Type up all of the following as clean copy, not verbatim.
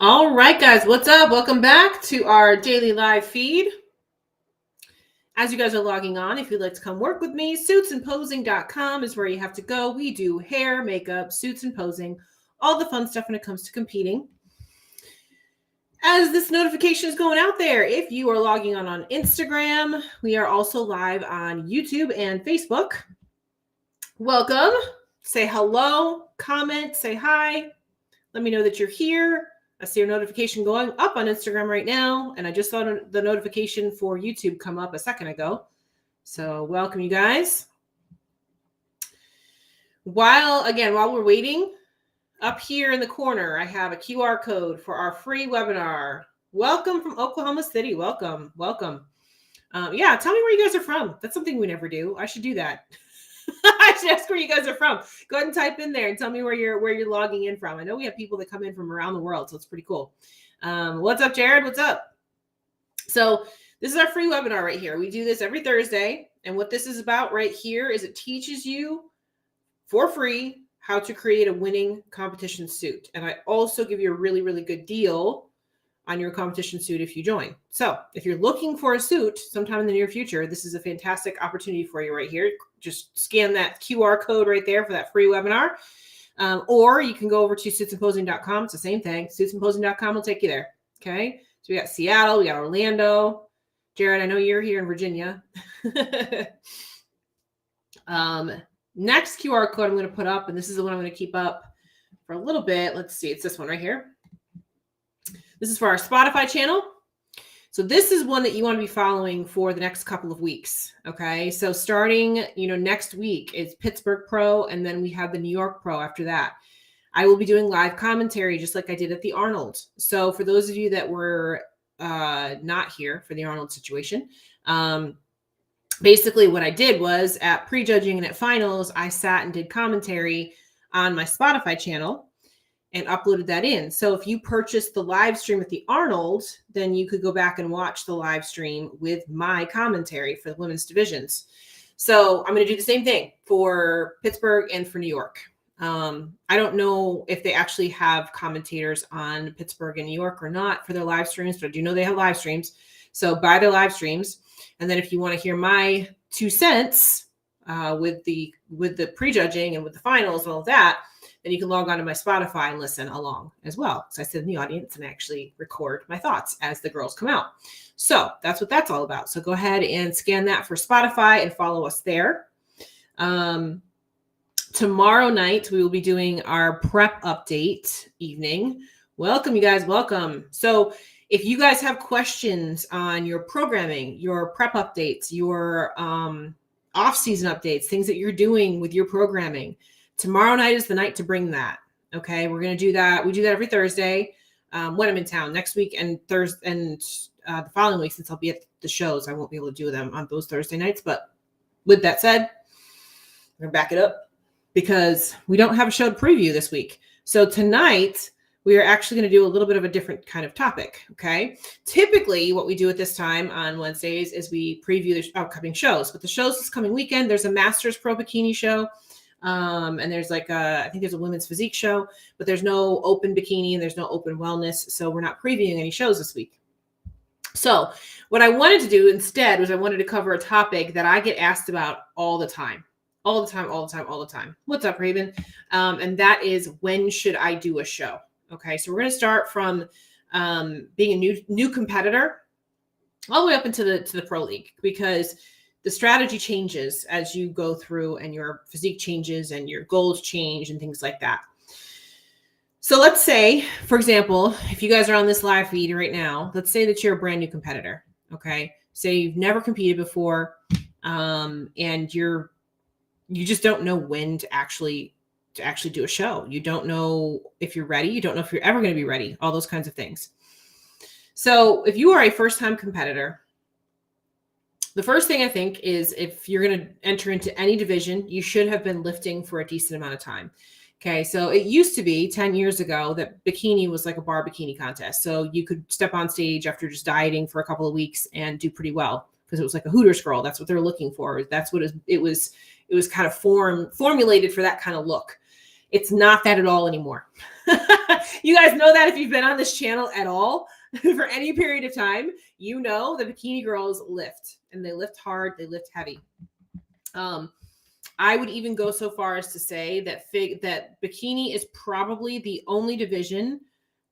All right, guys, what's up? Welcome back to our daily live feed. As you guys are logging on, if you'd like to come work with me, suitsandposing.com is where you have to go. We do hair, makeup, suits and posing, all the fun stuff when it comes to competing. As this notification is going out there, if you are logging on Instagram, we are also live on YouTube and Facebook. Welcome. Say hello, comment, say hi. Let me know that you're here. I see your notification going up on Instagram right now, and I just saw the notification for YouTube come up a second ago. So welcome, you guys. While we're waiting, up here in the corner, I have a QR code for our free webinar. Welcome from Oklahoma City. Welcome. Yeah, tell me where you guys are from. That's something we never do. I should do that. I should ask where you guys are from. Go ahead and type in there and tell me where you're logging in from. I know we have people that come in from around the world, so it's pretty cool. What's up, Jared? What's up? So this is our free webinar right here. We do this every Thursday, and what this is about right here is it teaches you for free how to create a winning competition suit. And I also give you a really, really good deal on your competition suit if you join. So if you're looking for a suit sometime in the near future, this is a fantastic opportunity for you right here. Just scan that QR code right there for that free webinar. Or you can go over to suitsandposing.com. It's the same thing. Suitsandposing.com will take you there. Okay. So we got Seattle, we got Orlando. Jared, I know you're here in Virginia. Next QR code I'm going to put up, and this is the one I'm going to keep up for a little bit. Let's see. It's this one right here. This is for our Spotify channel. So this is one that you want to be following for the next couple of weeks. Okay. So starting, next week is Pittsburgh Pro, and then we have the New York Pro after that. I will be doing live commentary just like I did at the Arnold. So for those of you that were not here for the Arnold situation, basically what I did was at prejudging and at finals, I sat and did commentary on my Spotify channel and uploaded that in. So if you purchased the live stream at the Arnold, then you could go back and watch the live stream with my commentary for the women's divisions. So I'm going to do the same thing for Pittsburgh and for New York. I don't know if they actually have commentators on Pittsburgh and New York or not for their live streams, but I do know they have live streams. So buy their live streams. And then if you want to hear my 2 cents with the prejudging and with the finals and all of that, then you can log on to my Spotify and listen along as well. So I sit in the audience and actually record my thoughts as the girls come out. So that's what that's all about. So go ahead and scan that for Spotify and follow us there. Tomorrow night, we will be doing our prep update evening. Welcome, you guys. Welcome. So if you guys have questions on your programming, your prep updates, your off-season updates, things that you're doing with your programming, tomorrow night is the night to bring that. Okay, we're going to do that. We do that every Thursday when I'm in town. Next week and Thursday and the following week, since I'll be at the shows, I won't be able to do them on those Thursday nights. But with that said, we're going to back it up because we don't have a show to preview this week. So tonight, we are actually going to do a little bit of a different kind of topic. Okay, typically what we do at this time on Wednesdays is we preview the upcoming shows. But the shows this coming weekend, there's a Masters Pro Bikini show. And there's I think there's a women's physique show, but there's no open bikini and there's no open wellness. So we're not previewing any shows this week. So what I wanted to do instead was I wanted to cover a topic that I get asked about all the time. What's up, Raven? And that is, when should I do a show? Okay. So we're going to start from, being a new competitor all the way up into the pro league, because the strategy changes as you go through and your physique changes and your goals change and things like that. So let's say, for example, if you guys are on this live feed right now, let's say that you're a brand new competitor. Okay. Say you've never competed before, and you just don't know when to actually do a show. You don't know if you're ready. You don't know if you're ever going to be ready, all those kinds of things. So if you are a first-time competitor, the first thing I think is, if you're going to enter into any division, you should have been lifting for a decent amount of time. Okay. So it used to be 10 years ago that bikini was like a bar bikini contest. So you could step on stage after just dieting for a couple of weeks and do pretty well, because it was like a Hooters girl. That's what they're looking for. That's what it was kind of formulated for, that kind of look. It's not that at all anymore. You guys know that if you've been on this channel at all for any period of time, you know the bikini girls lift, and they lift hard, they lift heavy. I would even go so far as to say that that bikini is probably the only division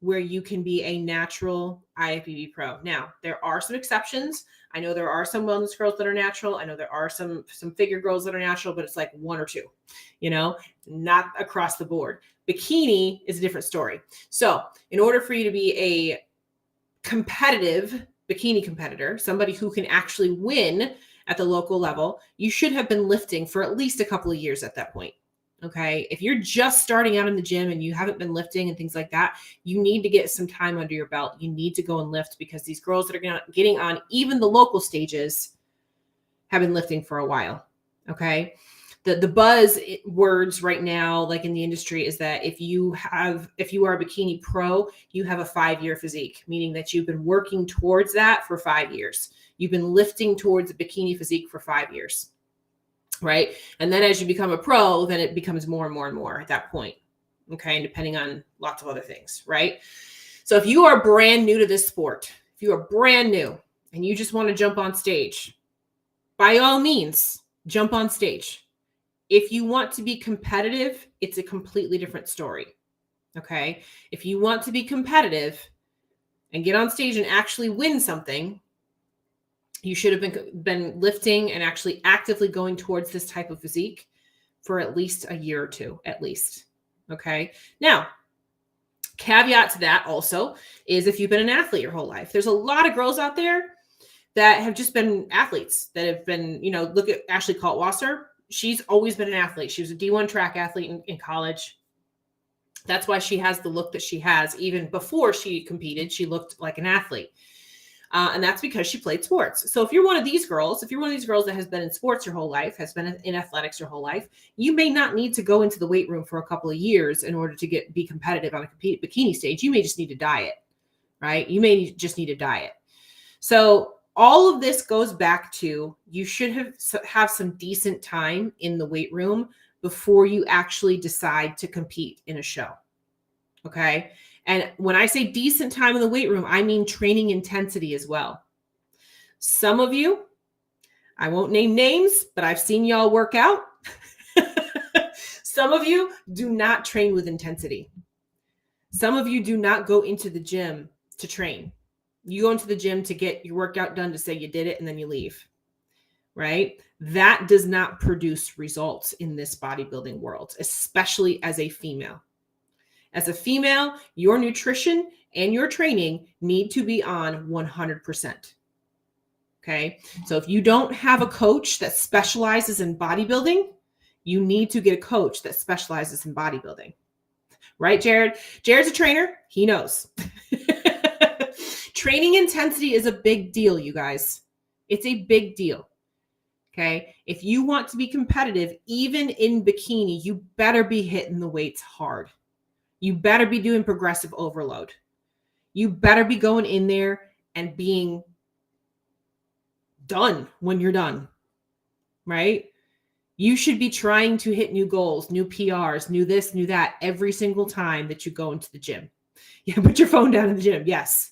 where you can be a natural IFBB pro. Now, there are some exceptions. I know there are some wellness girls that are natural. I know there are some figure girls that are natural, but it's like one or two, you know, not across the board. Bikini is a different story. So in order for you to be a competitive bikini competitor, somebody who can actually win at the local level, you should have been lifting for at least a couple of years at that point. Okay. If you're just starting out in the gym and you haven't been lifting and things like that, you need to get some time under your belt. You need to go and lift, because these girls that are getting on even the local stages have been lifting for a while. Okay. The buzz words right now, like in the industry, is that if you are a bikini pro, you have a 5-year physique, meaning that you've been working towards that for 5 years. You've been lifting towards a bikini physique for 5 years. Right. And then as you become a pro, then it becomes more and more and more at that point. Okay. And depending on lots of other things. Right. So if you are brand new to this sport, if you are brand new and you just want to jump on stage, by all means, jump on stage. If you want to be competitive, it's a completely different story. Okay. If you want to be competitive and get on stage and actually win something, you should have been lifting and actually actively going towards this type of physique for at least a year or two, at least. Okay. Now, caveat to that also is if you've been an athlete your whole life. There's a lot of girls out there that have just been athletes, that have been, you know, look at Ashley Kaltwasser. She's always been an athlete. She was a D1 track athlete in college. That's why she has the look that she has. Even before she competed, she looked like an athlete. And that's because she played sports. So if you're one of these girls, that has been in sports your whole life, has been in athletics your whole life, you may not need to go into the weight room for a couple of years in order to be competitive on a bikini stage. You may just need to diet, right? You may just need a diet. So all of this goes back to, you should have some decent time in the weight room before you actually decide to compete in a show. Okay. And when I say decent time in the weight room, I mean training intensity as well. Some of you, I won't name names, but I've seen y'all work out. Some of you do not train with intensity. Some of you do not go into the gym to train. You go into the gym to get your workout done, to say you did it, and then you leave, right? That does not produce results in this bodybuilding world, especially as a female. As a female, your nutrition and your training need to be on 100%. Okay. So if you don't have a coach that specializes in bodybuilding, you need to get a coach that specializes in bodybuilding. Right, Jared? Jared's a trainer. He knows. Training intensity is a big deal, you guys. It's a big deal. Okay. If you want to be competitive, even in bikini, you better be hitting the weights hard. You better be doing progressive overload. You better be going in there and being done when you're done, right? You should be trying to hit new goals, new PRs, new this, new that every single time that you go into the gym. Yeah, put your phone down in the gym. Yes,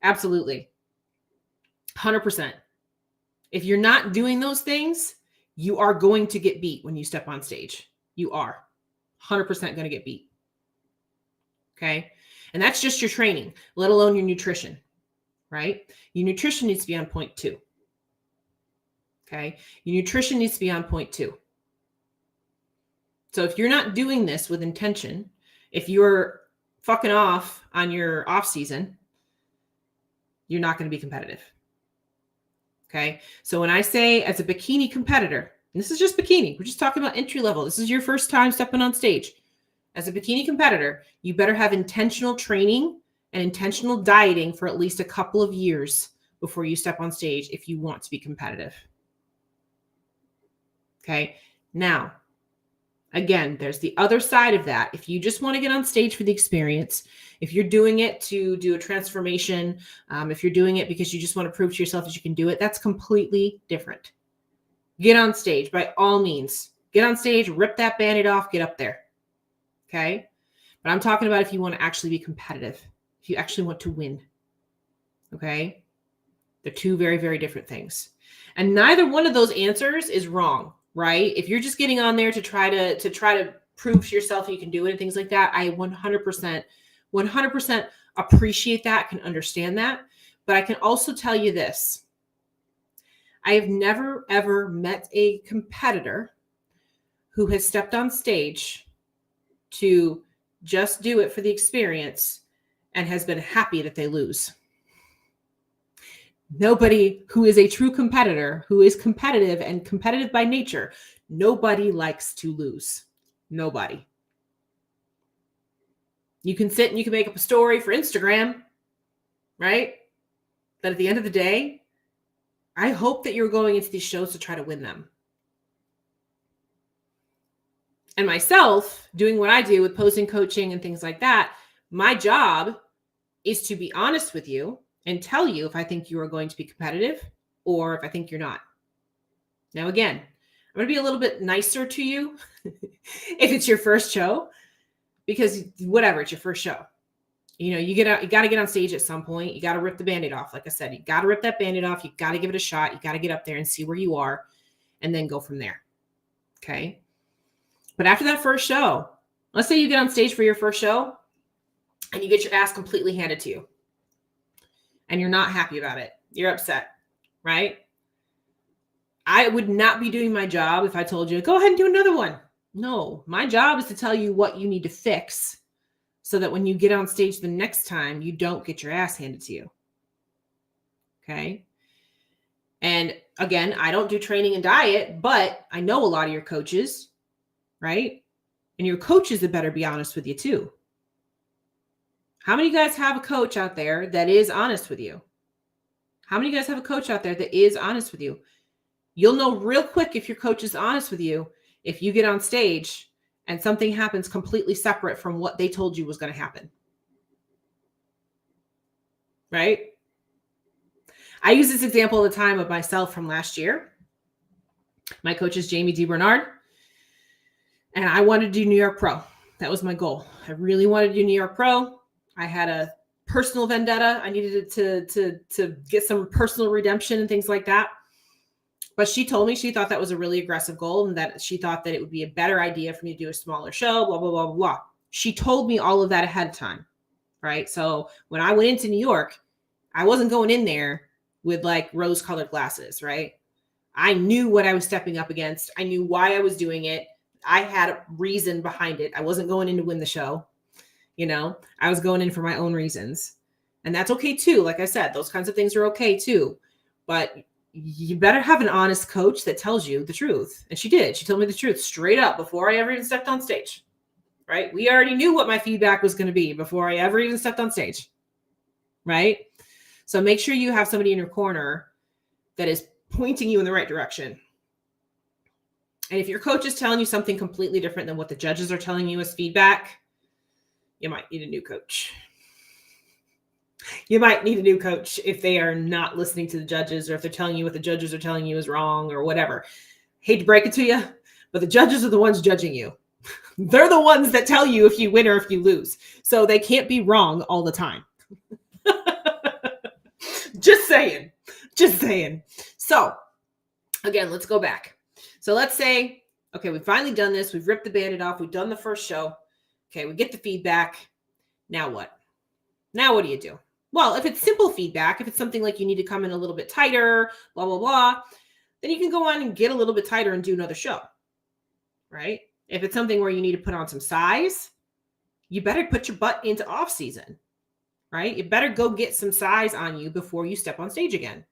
absolutely. 100%. If you're not doing those things, you are going to get beat when you step on stage. You are 100% going to get beat. Okay. And that's just your training, let alone your nutrition, right? Your nutrition needs to be on point too. Okay. Your nutrition needs to be on point too. So if you're not doing this with intention, if you're fucking off on your off season, you're not going to be competitive. Okay. So when I say as a bikini competitor, and this is just bikini, we're just talking about entry level. This is your first time stepping on stage. As a bikini competitor, you better have intentional training and intentional dieting for at least a couple of years before you step on stage if you want to be competitive. Okay. Now, again, there's the other side of that. If you just want to get on stage for the experience, if you're doing it to do a transformation, if you're doing it because you just want to prove to yourself that you can do it, that's completely different. Get on stage by all means. Get on stage, rip that Band-Aid off, get up there. Okay. But I'm talking about if you want to actually be competitive, if you actually want to win. Okay. They're two very, very different things. And neither one of those answers is wrong, right? If you're just getting on there to try to prove to yourself you can do it and things like that, I 100% appreciate that, can understand that. But I can also tell you this. I have never, ever met a competitor who has stepped on stage to just do it for the experience and has been happy that they lose. Nobody who is a true competitor, who is competitive and competitive by nature, nobody likes to lose. Nobody. You can sit and you can make up a story for Instagram, right? But at the end of the day, I hope that you're going into these shows to try to win them. And myself, doing what I do with posing coaching and things like that, my job is to be honest with you and tell you if I think you are going to be competitive or if I think you're not. Now, again, I'm going to be a little bit nicer to you if it's your first show, because whatever, it's your first show. You know, you got to get on stage at some point. You got to rip the Band-Aid off. Like I said, you got to rip that Band-Aid off. You got to give it a shot. You got to get up there and see where you are and then go from there. Okay. But after that first show, let's say you get on stage for your first show and you get your ass completely handed to you and you're not happy about it. You're upset, right? I would not be doing my job if I told you, go ahead and do another one. No, my job is to tell you what you need to fix so that when you get on stage the next time, you don't get your ass handed to you. Okay. And again, I don't do training and diet, but I know a lot of your coaches, right? And your coaches had better be honest with you too. How many of you guys have a coach out there that is honest with you? How many of you guys have a coach out there that is honest with you? You'll know real quick if your coach is honest with you if you get on stage and something happens completely separate from what they told you was going to happen. Right? I use this example all the time of myself from last year. My coach is Jamie D. Bernard, and I wanted to do New York Pro. That was my goal. I really wanted to do New York Pro. I had a personal vendetta. I needed to get some personal redemption and things like that. But she told me she thought that was a really aggressive goal and that she thought that it would be a better idea for me to do a smaller show, blah, blah, blah, blah, blah. She told me all of that ahead of time, right? So when I went into New York, I wasn't going in there with like rose-colored glasses, right? I knew what I was stepping up against. I knew why I was doing it. I had a reason behind it. I wasn't going in to win the show. You know, I was going in for my own reasons. And that's okay too. Like I said, those kinds of things are okay too. But you better have an honest coach that tells you the truth. And she did. She told me the truth straight up before I ever even stepped on stage, right? We already knew what my feedback was going to be before I ever even stepped on stage, right? So make sure you have somebody in your corner that is pointing you in the right direction. And if your coach is telling you something completely different than what the judges are telling you as feedback, you might need a new coach. You might need a new coach if they are not listening to the judges or if they're telling you what the judges are telling you is wrong or whatever. Hate to break it to you, but the judges are the ones judging you. They're the ones that tell you if you win or if you lose. So they can't be wrong all the time. Just saying. Just saying. So again, let's go back. So let's say, okay, we've finally done this. We've ripped the Band-Aid off. We've done the first show. Okay, we get the feedback. Now what? Now what do you do? Well, if it's simple feedback, if it's something like you need to come in a little bit tighter, blah, blah, blah, then you can go on and get a little bit tighter and do another show, right? If it's something where you need to put on some size, you better put your butt into off season, right? You better go get some size on you before you step on stage again.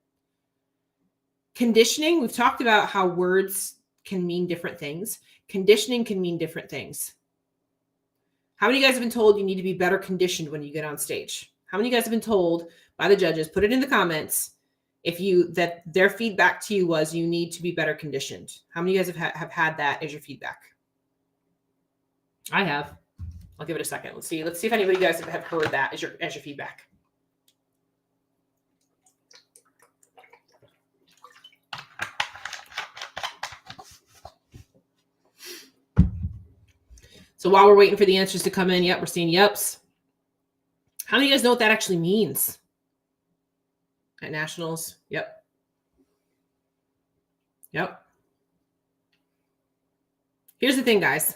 Conditioning, we've talked about how words can mean different things. Conditioning can mean different things. How many of you guys have been told you need to be better conditioned when you get on stage? How many of you guys have been told by the judges, put it in the comments, that their feedback to you was you need to be better conditioned? How many of you guys have had that as your feedback? I have. I'll give it a second. Let's see if any of you guys have heard that as your feedback. So while we're waiting for the answers to come in, yep, we're seeing yeps. How many of you guys know what that actually means? At nationals, yep. Yep. Here's the thing, guys.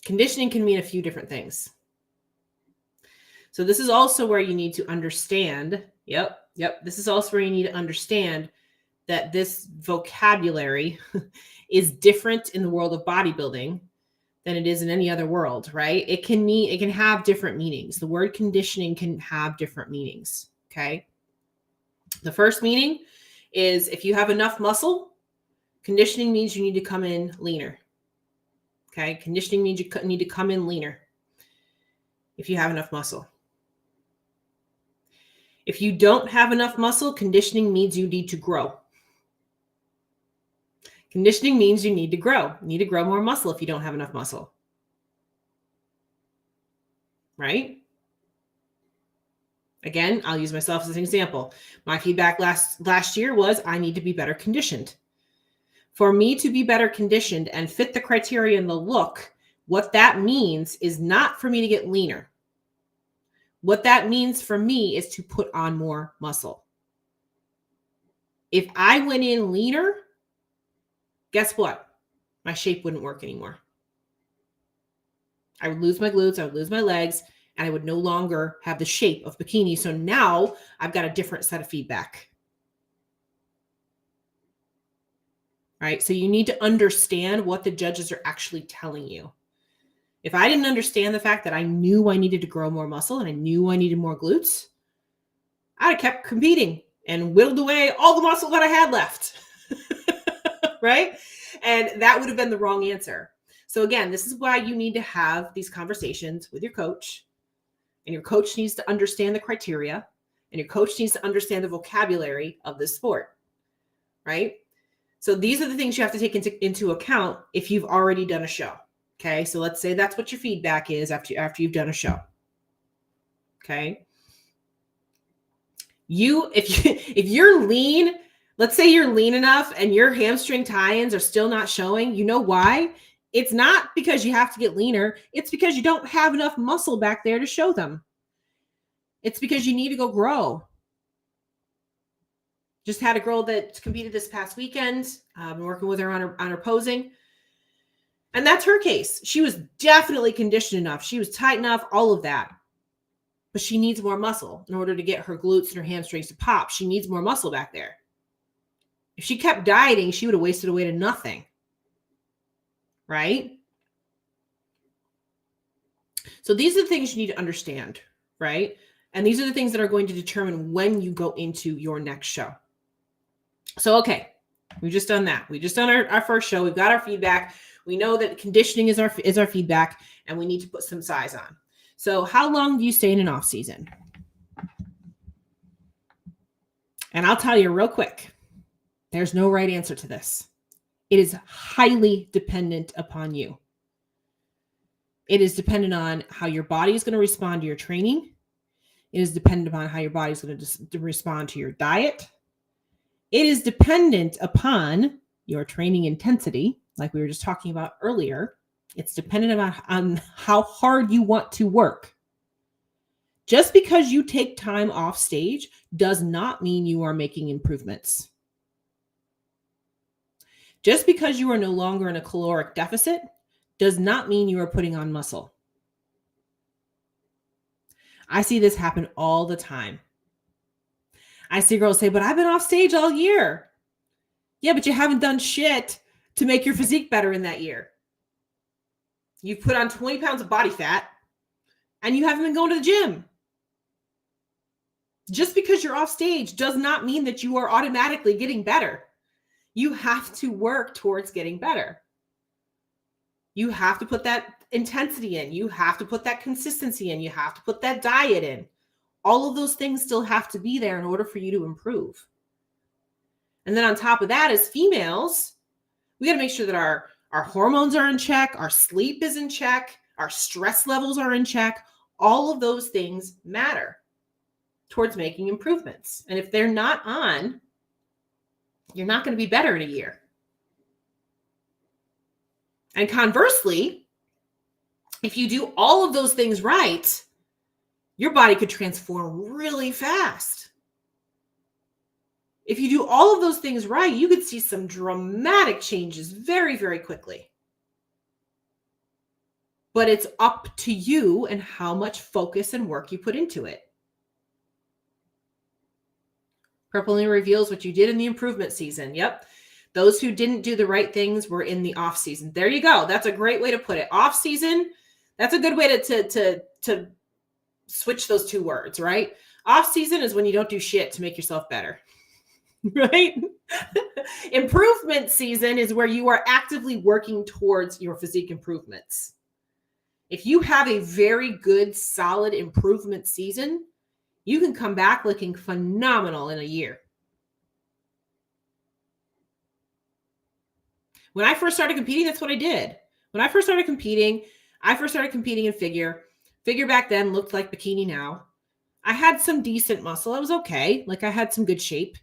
Conditioning can mean a few different things. So this is also where you need to understand, this is also where you need to understand that this vocabulary is different in the world of bodybuilding than it is in any other world, right? It can have different meanings. The word conditioning can have different meanings, okay? The first meaning is if you have enough muscle, conditioning means you need to come in leaner. Okay, conditioning means you need to come in leaner if you have enough muscle. If you don't have enough muscle, conditioning means you need to grow. Conditioning means you need to grow. You need to grow more muscle if you don't have enough muscle. Right? Again, I'll use myself as an example. My feedback last year was I need to be better conditioned. For me to be better conditioned and fit the criteria and the look, what that means is not for me to get leaner. What that means for me is to put on more muscle. If I went in leaner, guess what? My shape wouldn't work anymore. I would lose my glutes, I would lose my legs, and I would no longer have the shape of bikini. So now I've got a different set of feedback. Right? So you need to understand what the judges are actually telling you. If I didn't understand the fact that I knew I needed to grow more muscle and I knew I needed more glutes, I'd have kept competing and whittled away all the muscle that I had left. Right? And that would have been the wrong answer. So again, this is why you need to have these conversations with your coach, and your coach needs to understand the criteria, and your coach needs to understand the vocabulary of this sport, right? So these are the things you have to take into account if you've already done a show. Okay, so let's say that's what your feedback is after you've done a show. Okay, if you're lean, let's say you're lean enough and your hamstring tie-ins are still not showing, you know why? It's not because you have to get leaner. It's because you don't have enough muscle back there to show them. It's because you need to go grow. Just had a girl that competed this past weekend. I've been working with her on her posing. And that's her case. She was definitely conditioned enough. She was tight enough, all of that. But she needs more muscle in order to get her glutes and her hamstrings to pop. She needs more muscle back there. If she kept dieting, she would have wasted away to nothing. Right? So these are the things you need to understand, right? And these are the things that are going to determine when you go into your next show. So, okay, we've just done that. We've just done our first show. We've got our feedback. We know that conditioning is our feedback, and we need to put some size on. So how long do you stay in an off season? And I'll tell you real quick, there's no right answer to this. It is highly dependent upon you. It is dependent on how your body is going to respond to your training. It is dependent upon how your body is going to respond to your diet. It is dependent upon your training intensity, like we were just talking about earlier. It's dependent on how hard you want to work. Just because you take time off stage does not mean you are making improvements. Just because you are no longer in a caloric deficit does not mean you are putting on muscle. I see this happen all the time. I see girls say, but I've been off stage all year. Yeah, but you haven't done shit to make your physique better in that year. You've put on 20 pounds of body fat and you haven't been going to the gym. Just because you're off stage does not mean that you are automatically getting better. You have to work towards getting better. You have to put that intensity in. You have to put that consistency in. You have to put that diet in. All of those things still have to be there in order for you to improve. And then on top of that, as females, we got to make sure that our hormones are in check, our sleep is in check, our stress levels are in check. All of those things matter towards making improvements. And if they're not on, you're not going to be better in a year. And conversely, If you do all of those things right, your body could transform really fast. If you do all of those things right, you could see some dramatic changes very, very quickly. But it's up to you and how much focus and work you put into it. Prep only reveals what you did in the improvement season. Yep. Those who didn't do the right things were in the off season. There you go. That's a great way to put it. Off season. That's a good way to switch those two words, right? Off season is when you don't do shit to make yourself better, right? Improvement season is where you are actively working towards your physique improvements. If you have a very good, solid improvement season, you can come back looking phenomenal in a year. When I first started competing, that's what I did. When I first started competing in figure. Figure back then looked like bikini now. I had some decent muscle. I was okay. Like I had some good shape.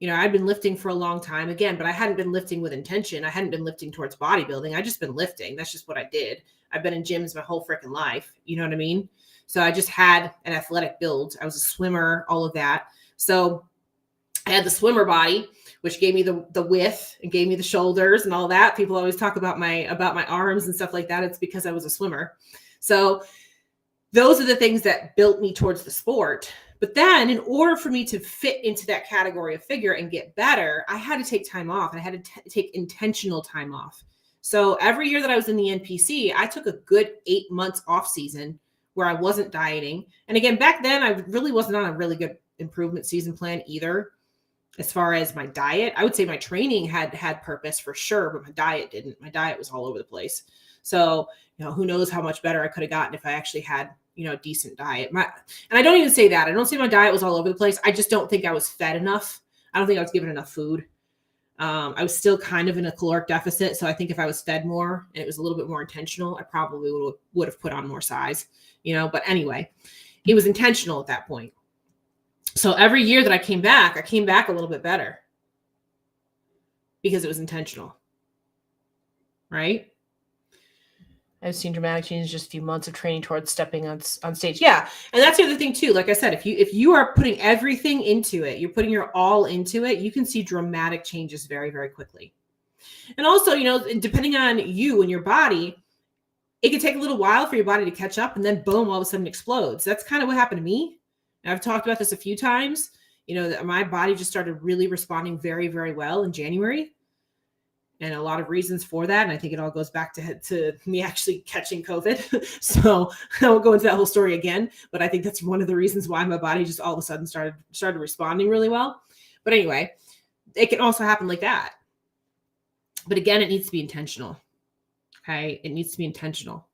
You know, I'd been lifting for a long time again, but I hadn't been lifting with intention. I hadn't been lifting towards bodybuilding. I just been lifting. That's just what I did. I've been in gyms my whole freaking life. You know what I mean? So I just had an athletic build. I was a swimmer, all of that. So I had the swimmer body, which gave me the width and gave me the shoulders and all that. People always talk about my arms and stuff like that. It's because I was a swimmer. So those are the things that built me towards the sport. But then in order for me to fit into that category of figure and get better, I had to take time off. I had to take intentional time off. So every year that I was in the NPC, I took a good 8 months off season where I wasn't dieting. And again, back then I really wasn't on a really good improvement season plan either. As far as my diet, I would say my training had purpose for sure, but my diet didn't. My diet was all over the place. So, you know, who knows how much better I could have gotten if I actually had, you know, a decent diet. And I don't even say that. I don't say my diet was all over the place. I just don't think I was fed enough. I don't think I was given enough food. I was still kind of in a caloric deficit. So I think if I was fed more and it was a little bit more intentional, I probably would have put on more size, you know, but anyway, it was intentional at that point. So every year that I came back a little bit better because it was intentional, right? I've seen dramatic changes just a few months of training towards stepping on stage. Yeah. And that's the other thing too. Like I said, if you are putting everything into it, you're putting your all into it, you can see dramatic changes very, very quickly. And also, you know, depending on you and your body, it can take a little while for your body to catch up and then boom, all of a sudden explodes. That's kind of what happened to me. And I've talked about this a few times, you know, that my body just started really responding very, very well in January. And a lot of reasons for that. And I think it all goes back to me actually catching COVID. So I won't go into that whole story again, but I think that's one of the reasons why my body just all of a sudden started responding really well. But anyway, it can also happen like that. But again, it needs to be intentional. Okay. It needs to be intentional.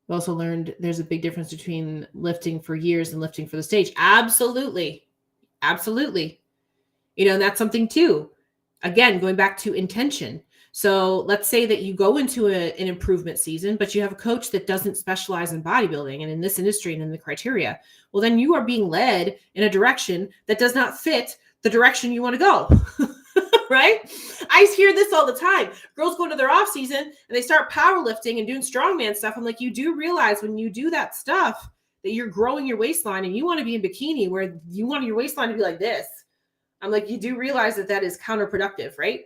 We also learned there's a big difference between lifting for years and lifting for the stage. Absolutely. Absolutely. You know, and that's something too. Again, going back to intention. So let's say that you go into an improvement season, but you have a coach that doesn't specialize in bodybuilding and in this industry and in the criteria. Well, then you are being led in a direction that does not fit the direction you want to go. Right? I hear this all the time. Girls go into their off season and they start powerlifting and doing strongman stuff. I'm like, you do realize when you do that stuff that you're growing your waistline and you want to be in bikini where you want your waistline to be like this. I'm like, you do realize that is counterproductive, right?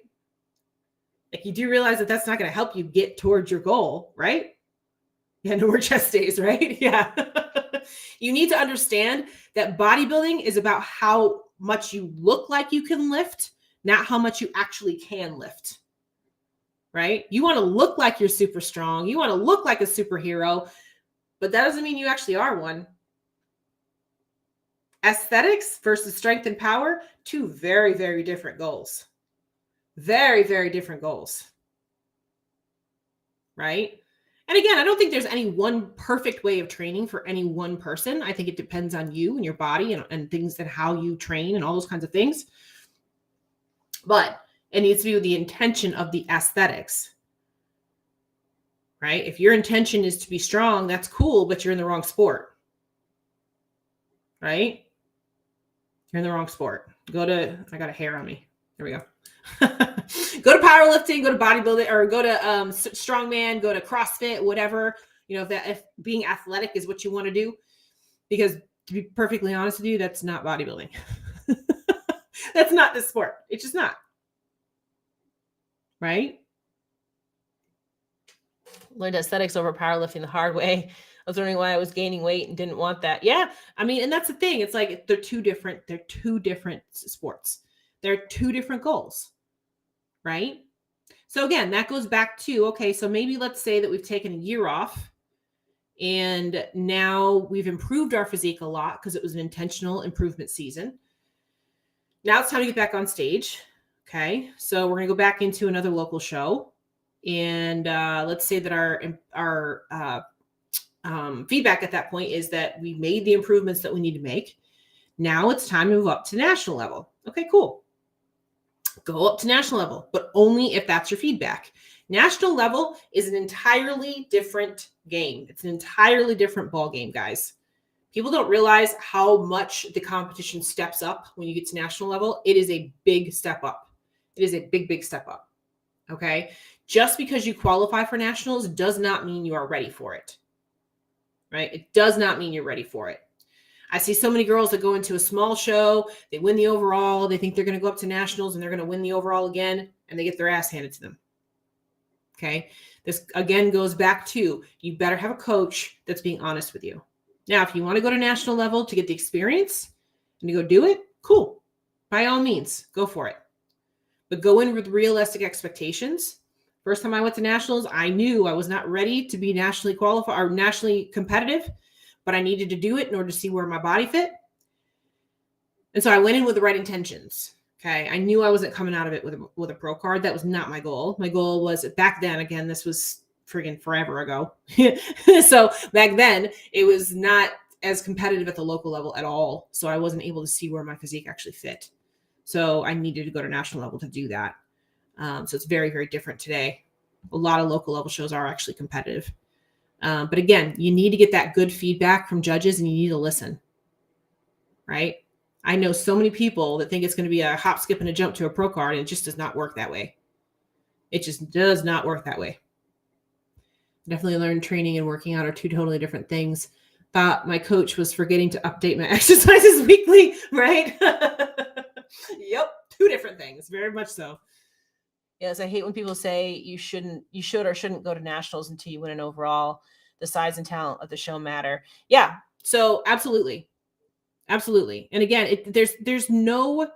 Like you do realize that that's not going to help you get towards your goal, right? Yeah, no more chest days, right? Yeah. You need to understand that bodybuilding is about how much you look like you can lift, not how much you actually can lift, right? You want to look like you're super strong. You want to look like a superhero, but that doesn't mean you actually are one. Aesthetics versus strength and power, two very, very different goals. Very, very different goals, right? And again, I don't think there's any one perfect way of training for any one person. I think it depends on you and your body and things and how you train and all those kinds of things. But it needs to be with the intention of the aesthetics, right? If your intention is to be strong, that's cool, but you're in the wrong sport, right? You're in the wrong sport. I got a hair on me. There we go. Go to powerlifting, go to bodybuilding, or go to strongman, go to CrossFit, whatever. If being athletic is what you want to do, because to be perfectly honest with you, that's not bodybuilding. That's not the sport. It's just not. Right? Learned aesthetics over powerlifting the hard way. I was wondering why I was gaining weight and didn't want that. Yeah. I mean, and that's the thing. It's like they're two different sports. They're two different goals. Right? So again, that goes back to, okay, so maybe let's say that we've taken a year off and now we've improved our physique a lot because it was an intentional improvement season. Now it's time to get back on stage. Okay. So we're going to go back into another local show. And let's say that our feedback at that point is that we made the improvements that we need to make. Now it's time to move up to national level. Okay, cool. Go up to national level, but only if that's your feedback. National level is an entirely different game. It's an entirely different ball game, guys. People don't realize how much the competition steps up when you get to national level. It is a big step up. It is a big, big step up. Okay. Just because you qualify for nationals does not mean you are ready for it. Right? It does not mean you're ready for it. I see so many girls that go into a small show, they win the overall, they think they're going to go up to nationals and they're going to win the overall again, and they get their ass handed to them. Okay. This again goes back to, you better have a coach that's being honest with you. Now, if you want to go to national level to get the experience and to go do it, cool. By all means, go for it. But go in with realistic expectations. First time I went to nationals, I knew I was not ready to be nationally qualified or nationally competitive, but I needed to do it in order to see where my body fit. And so I went in with the right intentions. Okay. I knew I wasn't coming out of it with a pro card. That was not my goal. My goal was back then, again, this was friggin' forever ago. So back then it was not as competitive at the local level at all. So I wasn't able to see where my physique actually fit. So I needed to go to national level to do that. So it's very, very different today. A lot of local level shows are actually competitive. But again, you need to get that good feedback from judges and you need to listen, right? I know so many people that think it's going to be a hop, skip, and a jump to a pro card, and it just does not work that way. It just does not work that way. Definitely learned training and working out are two totally different things. Thought my coach was forgetting to update my exercises weekly, right? Yep, two different things, very much so. Yes, I hate when people say you should or shouldn't go to nationals until you win an overall. The size and talent of the show matter. Yeah, so absolutely. Absolutely. And again, there's no,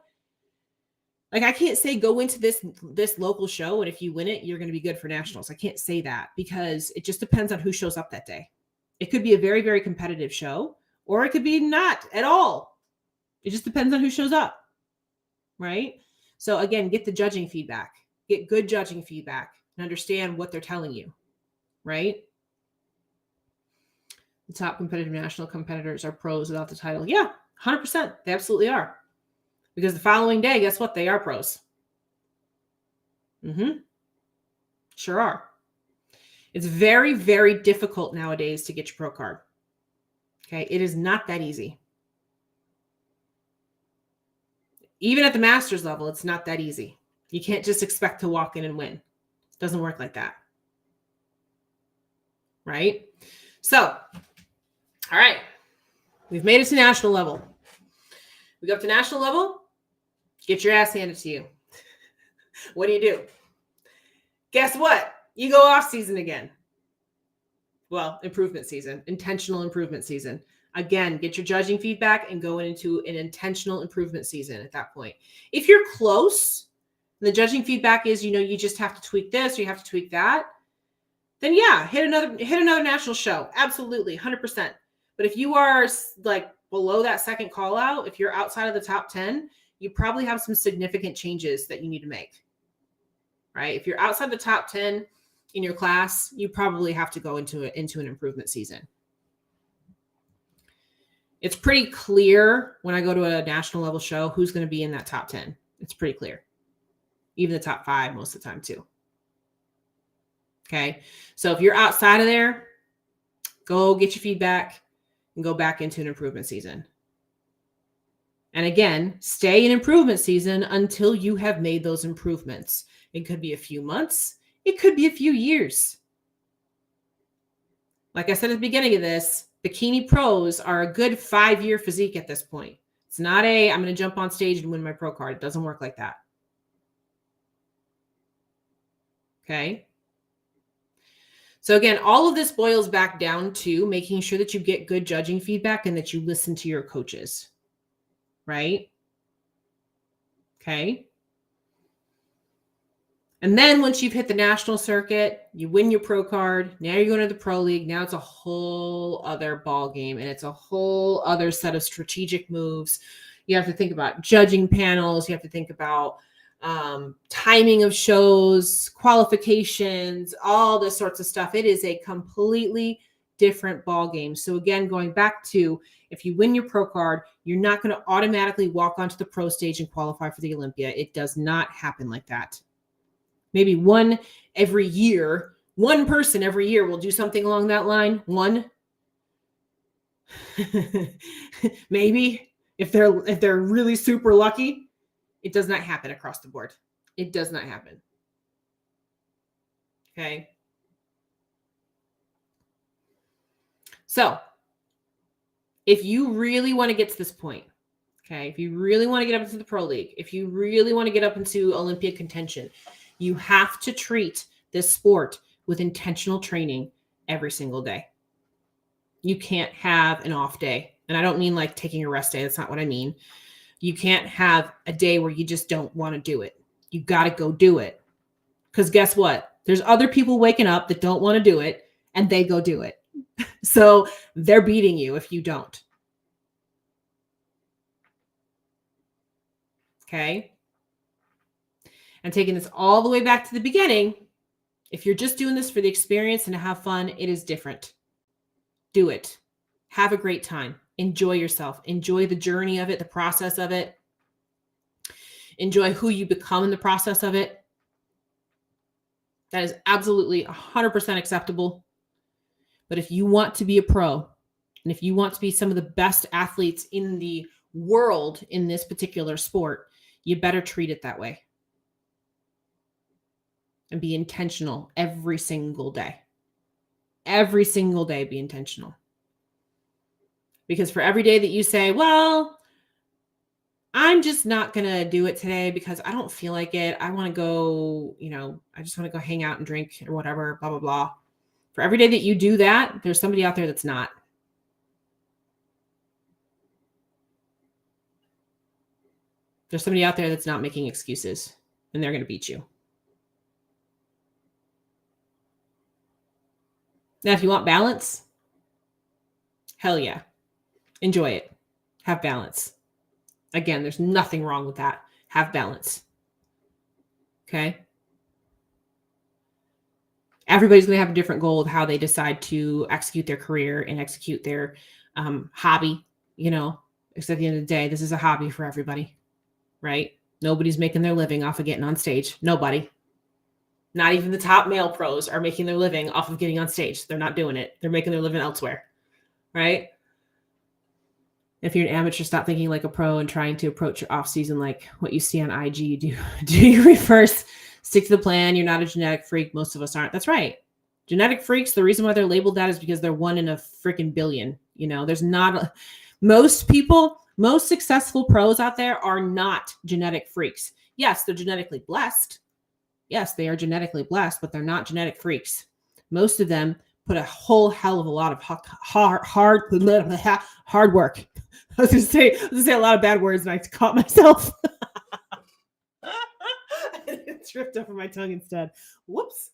like, I can't say go into this local show and if you win it, you're going to be good for nationals. I can't say that because it just depends on who shows up that day. It could be a very, very competitive show, or it could be not at all. It just depends on who shows up, right? So again, get the judging feedback. Get good judging feedback and understand what they're telling you, right? The top competitive national competitors are pros without the title. Yeah, 100%. They absolutely are. Because the following day, guess what? They are pros. Sure are. It's very, very difficult nowadays to get your pro card. Okay. It is not that easy. Even at the master's level, it's not that easy. You can't just expect to walk in and win. It doesn't work like that. Right? So, all right. We've made it to national level. We go up to national level, get your ass handed to you. What do? Guess what? You go off season again. Well, improvement season, intentional improvement season. Again, get your judging feedback and go into an intentional improvement season at that point. If you're close, the judging feedback is, you just have to tweak this or you have to tweak that, then yeah, hit another national show. Absolutely, 100%. But if you are like below that second call out, if you're outside of the top 10, you probably have some significant changes that you need to make, right? If you're outside the top 10 in your class, you probably have to go into an improvement season. It's pretty clear when I go to a national level show who's going to be in that top 10. It's pretty clear. Even the top 5 most of the time too. Okay. So if you're outside of there, go get your feedback and go back into an improvement season. And again, stay in improvement season until you have made those improvements. It could be a few months. It could be a few years. Like I said at the beginning of this, bikini pros are a good 5-year physique at this point. It's not I'm going to jump on stage and win my pro card. It doesn't work like that. Okay. So again, all of this boils back down to making sure that you get good judging feedback and that you listen to your coaches, right? Okay. And then once you've hit the national circuit, you win your pro card. Now you're going to the pro league. Now it's a whole other ball game, and it's a whole other set of strategic moves. You have to think about judging panels. You have to think about timing of shows, qualifications, all this sorts of stuff. It is a completely different ball game. So again, going back to, if you win your pro card, you're not going to automatically walk onto the pro stage and qualify for the Olympia. It does not happen like that. Maybe one person every year will do something along that line. One, maybe if they're really super lucky. It does not happen across the board. It does not happen. Okay. So if you really want to get to this point, okay, if you really want to get up into the pro league, if you really want to get up into Olympia contention, you have to treat this sport with intentional training every single day. You can't have an off day. And I don't mean like taking a rest day. That's not what I mean. You can't have a day where you just don't want to do it. You got to go do it. Because guess what? There's other people waking up that don't want to do it, and they go do it. So they're beating you if you don't. Okay. And taking this all the way back to the beginning, if you're just doing this for the experience and to have fun, it is different. Do it. Have a great time. Enjoy yourself. Enjoy the journey of it, the process of it. Enjoy who you become in the process of it. That is absolutely 100% acceptable. But if you want to be a pro, and if you want to be some of the best athletes in the world in this particular sport, you better treat it that way. And be intentional every single day. Every single day, be intentional. Because for every day that you say, well, I'm just not going to do it today because I don't feel like it. I want to go, I just want to go hang out and drink or whatever, blah, blah, blah. For every day that you do that, there's somebody out there that's not. There's somebody out there that's not making excuses, and they're going to beat you. Now, if you want balance, hell yeah. Enjoy it. Have balance. Again, there's nothing wrong with that. Have balance. Okay? Everybody's going to have a different goal of how they decide to execute their career and execute their hobby, because at the end of the day, this is a hobby for everybody, right? Nobody's making their living off of getting on stage. Nobody. Not even the top male pros are making their living off of getting on stage. They're not doing it. They're making their living elsewhere, right? If you're an amateur, stop thinking like a pro and trying to approach your off season like what you see on IG. Do your reverse. Stick to the plan. You're not a genetic freak. Most of us aren't. That's right. Genetic freaks, the reason why they're labeled that is because they're 1 in a freaking billion. There's not most people, most successful pros out there are not genetic freaks. Yes, they're genetically blessed. Yes, they are genetically blessed, but they're not genetic freaks. Most of them put a whole hell of a lot of hard work. I was going to say a lot of bad words, and I caught myself. It tripped over my tongue instead. Whoops.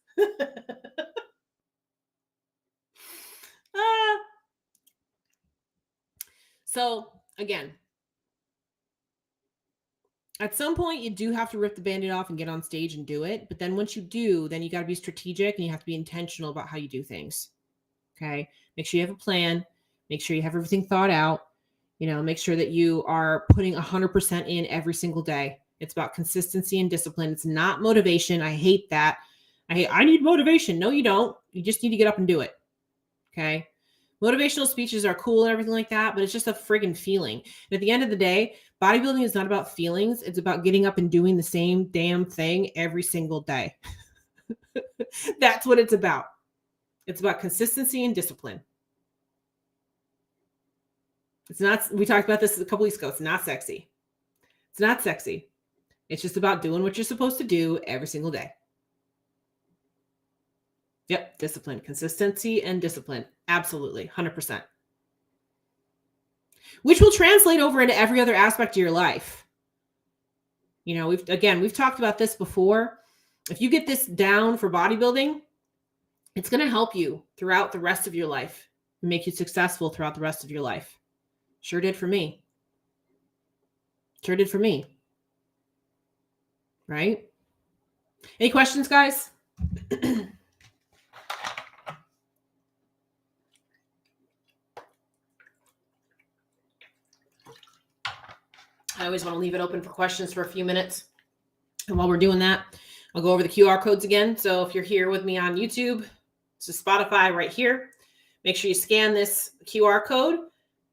So again, at some point you do have to rip the Band-Aid off and get on stage and do it. But then once you do, then you got to be strategic and you have to be intentional about how you do things. Okay. Make sure you have a plan. Make sure you have everything thought out. Make sure that you are putting 100% in every single day. It's about consistency and discipline. It's not motivation. I hate that. I need motivation. No, you don't. You just need to get up and do it. Okay. Motivational speeches are cool and everything like that, but it's just a friggin' feeling. And at the end of the day, bodybuilding is not about feelings. It's about getting up and doing the same damn thing every single day. That's what it's about. It's about consistency and discipline. It's not, we talked about this a couple weeks ago. It's not sexy. It's not sexy. It's just about doing what you're supposed to do every single day. Yep, discipline, consistency and discipline. Absolutely, 100%. Which will translate over into every other aspect of your life. You know, we've talked about this before. If you get this down for bodybuilding, it's going to help you throughout the rest of your life, make you successful throughout the rest of your life. Sure did for me. Sure did for me. Right? Any questions, guys? I always want to leave it open for questions for a few minutes. And while we're doing that, I'll go over the QR codes again. So if you're here with me on YouTube, so Spotify right here, make sure you scan this QR code.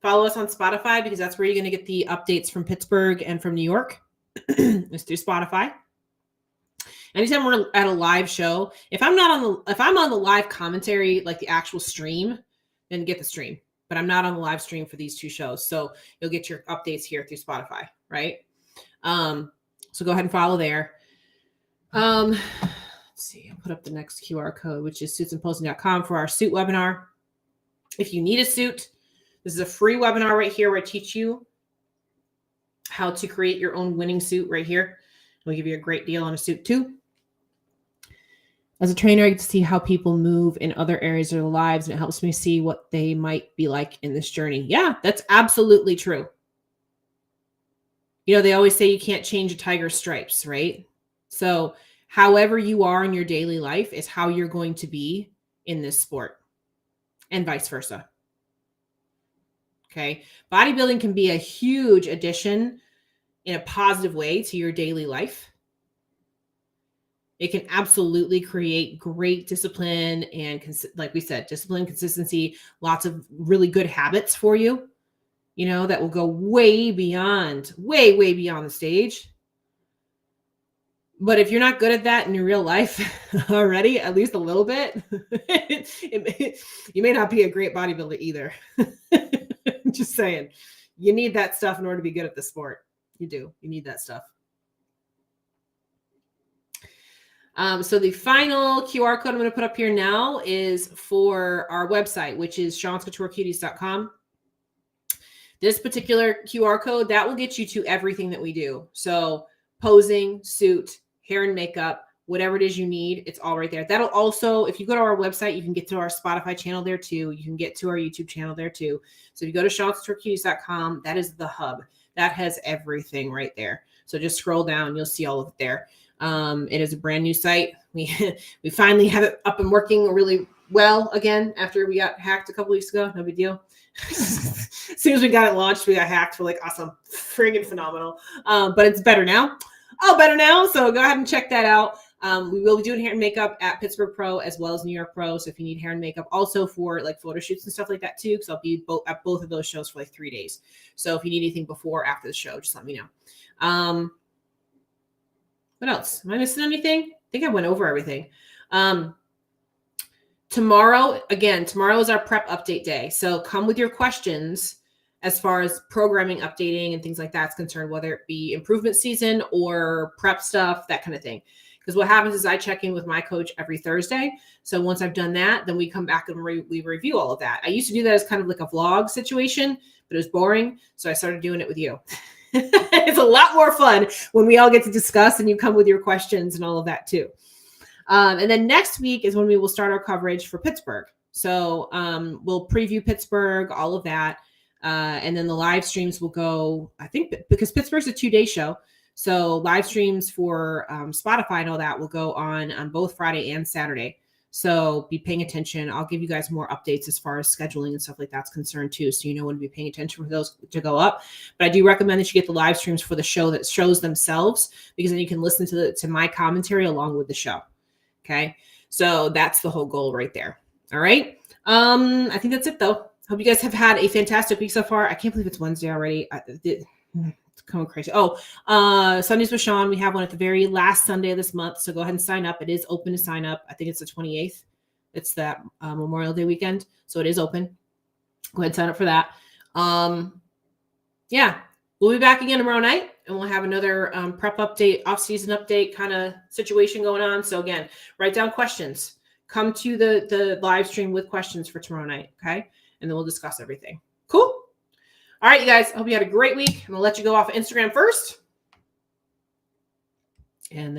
Follow us on Spotify because that's where you're going to get the updates from Pittsburgh and from New York. It's through Spotify. Anytime we're at a live show, if I'm on the live commentary, like the actual stream, then get the stream. But I'm not on the live stream for these two shows. So you'll get your updates here through Spotify, right? So go ahead and follow there. Let's see, I'll put up the next QR code, which is suitsandposing.com for our suit webinar. If you need a suit, this is a free webinar right here where I teach you how to create your own winning suit right here. We'll give you a great deal on a suit too. As a trainer, I get to see how people move in other areas of their lives, and it helps me see what they might be like in this journey. Yeah, that's absolutely true. You know, they always say you can't change a tiger's stripes, right? So however you are in your daily life is how you're going to be in this sport, and vice versa. Okay. Bodybuilding can be a huge addition in a positive way to your daily life. It can absolutely create great discipline and, like we said, discipline, consistency, lots of really good habits for you, you know, that will go way beyond the stage. But if you're not good at that in your real life already, at least a little bit, you may not be a great bodybuilder either. Just saying, you need that stuff in order to be good at the sport. You do. You need that stuff. So the final QR code I'm going to put up here now is for our website, which is seanscouturecuties.com. This particular QR code, that will get you to everything that we do. So posing, suit, hair and makeup, whatever it is you need, it's all right there. That'll also, if you go to our website, you can get to our Spotify channel there too. You can get to our YouTube channel there too. So if you go to seanscouturecuties.com, that is the hub. That has everything right there. So just scroll down, you'll see all of it there. It is a brand new site. We finally have it up and working really well again after we got hacked a couple weeks ago. No big deal. As soon as we got it launched, we got hacked. We're like, awesome, friggin' phenomenal. But it's better now. Better now. So go ahead and check that out. We will be doing hair and makeup at Pittsburgh Pro as well as New York Pro. So if you need hair and makeup, also for like photo shoots and stuff like that too, because I'll be at both of those shows for like 3 days. So if you need anything before or after the show, just let me know. What else? Am I missing anything? I think I went over everything. Tomorrow is our prep update day. So come with your questions as far as programming, updating, and things like that's concerned, whether it be improvement season or prep stuff, that kind of thing. Because what happens is I check in with my coach every Thursday. So once I've done that, then we come back and we review all of that. I used to do that as kind of like a vlog situation, but it was boring. So I started doing it with you. It's a lot more fun when we all get to discuss and you come with your questions and all of that too. And then next week is when we will start our coverage for Pittsburgh. So we'll preview Pittsburgh, all of that. And then the live streams will go, I think, because Pittsburgh's a 2-day show. So live streams for Spotify and all that will go on both Friday and Saturday. So be paying attention. I'll give you guys more updates as far as scheduling and stuff like that's concerned too. So you know when to be paying attention for those to go up. But I do recommend that you get the live streams for the show that shows themselves, because then you can listen to my commentary along with the show. Okay. So that's the whole goal right there. All right. I think that's it though. Hope you guys have had a fantastic week so far. I can't believe it's Wednesday already. It's coming crazy. Sundays with Sean. We have one at the very last Sunday of this month. So go ahead and sign up. It is open to sign up. I think it's the 28th. It's that Memorial Day weekend. So it is open. Go ahead and sign up for that. Yeah, we'll be back again tomorrow night, and we'll have another prep update, off-season update kind of situation going on. So again, write down questions. Come to the live stream with questions for tomorrow night, okay? And then we'll discuss everything. Cool? All right, you guys. I hope you had a great week. I'm going to let you go off Instagram first. And then